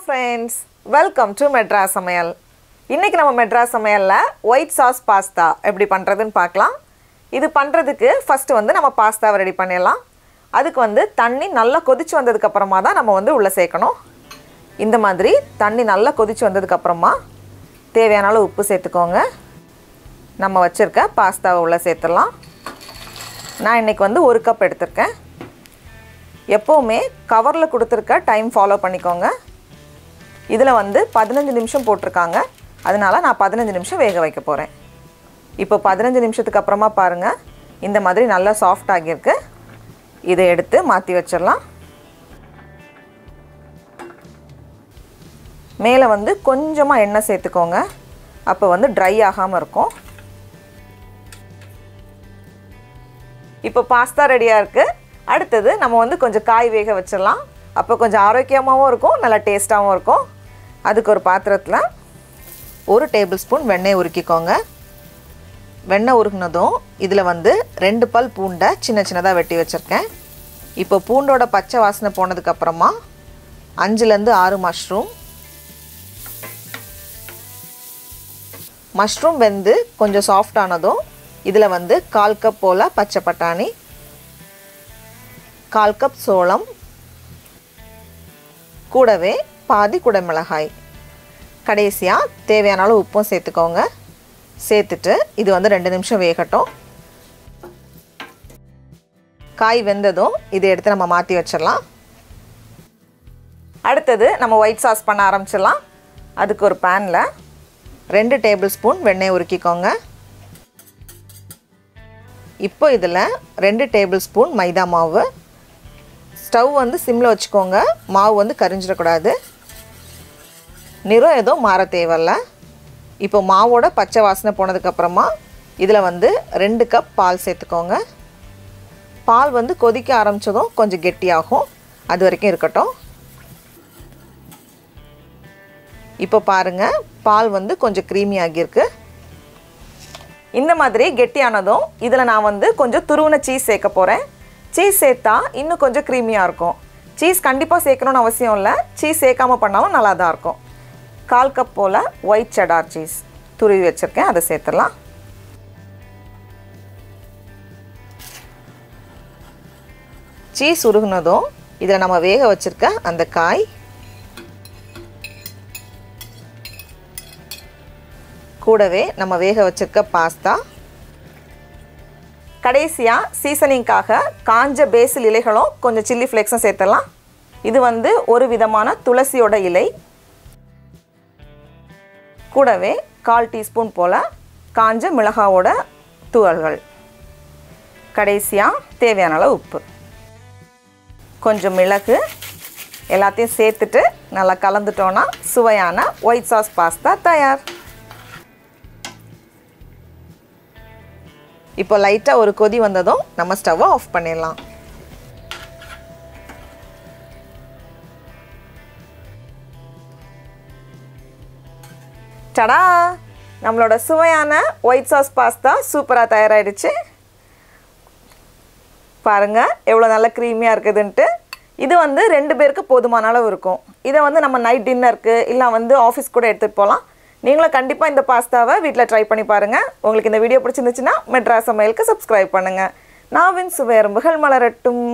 friends, welcome to Madras Samayal. இன்னைக்கு நம்ம Madras Samayalல white sauce pasta எப்படி பண்றதுன்னு பார்க்கலாம். இது பண்றதுக்கு ஃபர்ஸ்ட் வந்து நம்ம பாஸ்தாவை ரெடி பண்ணிடலாம். அதுக்கு வந்து தண்ணி நல்லா கொதிச்சு வந்ததுக்கு அப்புறமா தான் நம்ம வந்து உள்ள சேர்க்கணும். இந்த மாதிரி தண்ணி நல்லா கொதிச்சு வந்ததுக்கு அப்புறமா தேவையான அளவு உப்பு சேர்த்துக்கோங்க. நம்ம வச்சிருக்க பாஸ்தாவை உள்ள சேர்த்துடலாம். நான் இன்னைக்கு வந்து 1 கப் எடுத்துர்க்கேன். எப்பவுமே கவர்ல கொடுத்திருக்க டைம் ஃபாலோ பண்ணிக்கோங்க. இதில் வந்து 15 நிமிஷம் போட்டிருக்காங்க. அதனால நான் 15 நிமிஷம் வேக வைக்க போகிறேன். இப்போ 15 நிமிஷத்துக்கு அப்புறமா பாருங்கள், இந்த மாதிரி நல்லா சாஃப்ட் ஆகியிருக்கு. இதை எடுத்து மாற்றி வச்சிடலாம். மேலே வந்து கொஞ்சமாக எண்ணெய் சேர்த்துக்கோங்க. அப்போ வந்து ட்ரை ஆகாமல் இருக்கும். இப்போ பாஸ்தா ரெடியாக இருக்குது. அடுத்தது நம்ம வந்து கொஞ்சம் காய் வேக வச்சிடலாம். அப்போ கொஞ்சம் ஆரோக்கியமாகவும் இருக்கும், நல்லா டேஸ்ட்டாகவும் இருக்கும். அதுக்கு ஒரு பாத்திரத்தில் 1 டேபிள் ஸ்பூன் வெண்ணெய் உருக்கிக்கோங்க. வெண்ணெய் உருகினதும் இதில் வந்து 2 பல் பூண்டை சின்ன சின்னதாக வெட்டி வச்சுருக்கேன். இப்போ பூண்டோட பச்சை வாசனை போனதுக்கப்புறமா 5லேருந்து 6 மஷ்ரூம் வெந்து கொஞ்சம் சாஃப்ட் ஆனதும் இதில் வந்து 1/4 கப் போல் பச்சை பட்டாணி, 1/4 கப் சோளம், கூடவே பாதி குடமிளகாய், கடைசியாக தேவையான அளவு உப்பும் சேர்த்துக்கோங்க. சேர்த்துட்டு இது வந்து 2 நிமிஷம் வேகட்டும். காய் வெந்ததும் இதை எடுத்து நம்ம மாற்றி வச்சிடலாம். அடுத்தது நம்ம ஒயிட் சாஸ் பண்ண ஆரம்பிச்சிடலாம். அதுக்கு ஒரு பேனில் 2 டேபிள் ஸ்பூன் வெண்ணெய் உருக்கிக்கோங்க. இப்போ இதில் 2 டேபிள் ஸ்பூன் மைதா மாவு. ஸ்டவ் வந்து சிம்மில் வச்சுக்கோங்க. மாவு வந்து கரிஞ்சிடக்கூடாது. நிறம் எதுவும் மாற தேவையில்ல. இப்போ மாவோட பச்சை வாசனை போனதுக்கப்புறமா இதில் வந்து 2 கப் பால் சேர்த்துக்கோங்க. பால் வந்து கொதிக்க ஆரம்பித்ததும் கொஞ்சம் கெட்டியாகும். அது வரைக்கும் இருக்கட்டும். இப்போ பாருங்கள், பால் வந்து கொஞ்சம் க்ரீமி ஆகியிருக்கு. இந்த மாதிரி கெட்டியானதும் இதில் நான் வந்து கொஞ்சம் துருவின சீஸ் சேர்க்க போகிறேன். சீஸ் சேர்த்தா இன்னும் கொஞ்சம் க்ரீமியாக இருக்கும். சீஸ் கண்டிப்பாக சேர்க்கணும்னு அவசியம் இல்லை. சீஸ் சேர்க்காமல் பண்ணாலும் நல்லா தான் இருக்கும். 1/4 கப் போல் ஒயிட் செடார் சீஸ் துருவி வச்சுருக்கேன், அதை சேர்த்துடலாம். சீஸ் உருகுனதும் இதில் நம்ம வேக வச்சுருக்க அந்த காய், கூடவே நம்ம வேக வச்சுருக்க பாஸ்தா, கடைசியாக சீசனிங்காக காஞ்ச பேசில் இலைகளும் கொஞ்சம் சில்லி ஃப்ளேக்ஸும் சேர்த்துடலாம். இது வந்து ஒரு விதமான துளசியோட இலை, கூடவே 1/4 டீஸ்பூன் போல் காஞ்ச மிளகாவோட தூள்கள், கடைசியாக தேவையான அளவு உப்பு, கொஞ்சம் மிளகு, எல்லாத்தையும் சேர்த்துட்டு நல்லா கலந்துட்டோன்னா சுவையான ஒயிட் சாஸ் பாஸ்தா தயார். இப்போ லைட்டாக ஒரு கொதி வந்ததும் நம்ம ஸ்டவ்வை ஆஃப் பண்ணிடலாம். டடா, நம்மளோட சுவையான ஒயிட் சாஸ் பாஸ்தா சூப்பராக தயாராகிடுச்சு. பாருங்கள் எவ்வளோ நல்லா க்ரீமியாக இருக்குதுன்ட்டு. இது வந்து 2 பேருக்கு போதுமான அளவு இருக்கும். இதை வந்து நம்ம நைட் டின்னருக்கு இல்லை வந்து ஆஃபீஸ் கூட எடுத்துகிட்டு போகலாம். நீங்களும் கண்டிப்பாக இந்த பாஸ்தாவை வீட்டில் ட்ரை பண்ணி பாருங்கள். உங்களுக்கு இந்த வீடியோ பிடிச்சிருந்துச்சுன்னா மெட்ராஸ் சமையலுக்கு சப்ஸ்கிரைப் பண்ணுங்கள். நாவின் சுவையரும்புகள் மலரட்டும்.